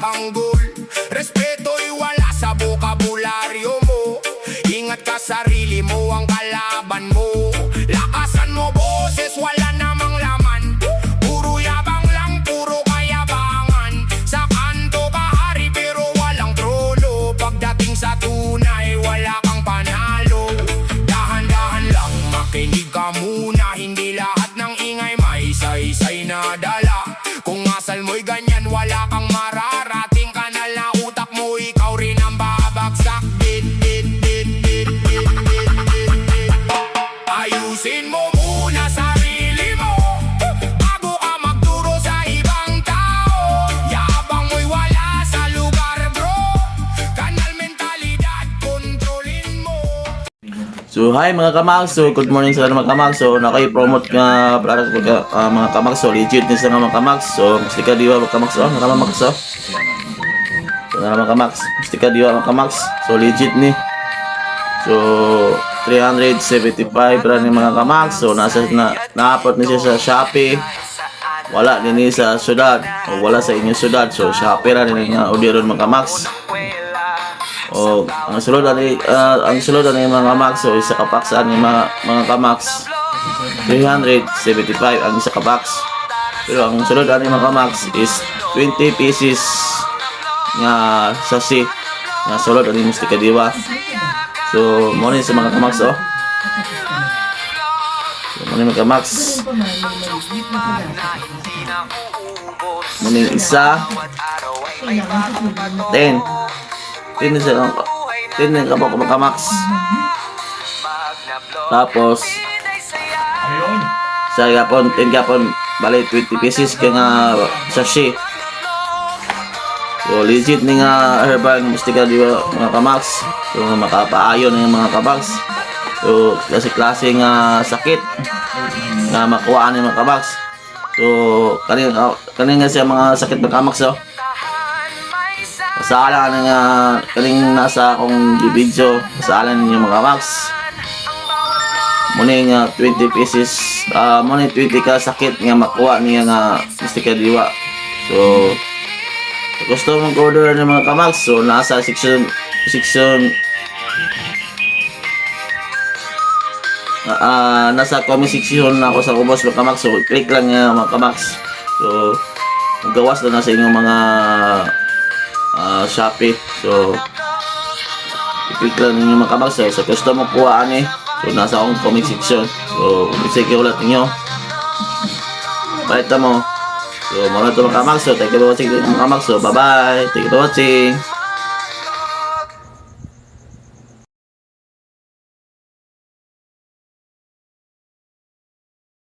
tanggol. Respeto'y wala sa bokabularyo mo. Ingat ka sarili mo, ang kalaban mo. Lakasan mo boses, wala namang laman. Puro yabang lang, puro kayabangan. Sa kanto ka hari pero walang trono. Pagdating sa tunay, wala kang panalo. Dahan-dahan lang, makinig ka muna. Hindi lahat ng ingay may isa-isay na dala. Kung asal mo'y ganyan, wala kang mararating. Kanal na utak mo, ikaw rin ang babagsak. Ayusin mo muna sarili mo bago ka magturo sa ibang tao. Yabang mo'y wala sa lugar bro. Kanal mentalidad, kontrolin mo. So hi mga kamagso, good morning sa mga kamagso. Naki-promote nga para sa mga kamagso, legit din sa mga kamagso. Gusto ka diwa mga kamagso, nakamagso. So mga kamagso, gusto ka diwa mga kamagso. So legit ni. So 375 ra ni mga kamagso. Na-upload ni siya sa Shopee. Wala din ni sa syudad o wala sa inyong syudad. So Shopee ra din nga orderon mga kamagso. O ang sulod ani mga kamagso isa ka box ani mga kamagso 375 ang isa ka box. Pero ang sulod ani mga kamagso is 20 pieces nga sasi nga sulod ani musti kadiwa. So mo ni sa mga kamagso. So mo ni mga kamagso. Mo ni isa 10 10 ka po kamaks. Tapos sa yapon 10 yapon bali 20 pieces ka nga sachet. So legit ni nga herbal musti ka diwa mga kamaks. So makapaayon ng mga kamaks. So klase nga sakit nga makuha ni mga kamaks. So kaning siya mga sakit ng kamaks oh. Pasaalan nga kaning nasa akong video, pasaalan ninyo mga kamaks. Muna nga 20 pieces, muna 20 ka sakit nga makuha niya nga gusto ka diwa. So gusto mong order ng mga kamaks, so nasa section nasa comment section na ako sa ubos mga kamaks. So click lang nga mga kamaks. So gawas na sa inyong mga Shopee. So i-click lang ninyo mga kamagso. So gusto mo kuhaan so nasa akong comment section. So i-check ulit ninyo palita mo. So muna ito mga kamagso. Thank you for watching mga kamagso. Bye bye, thank you for watching.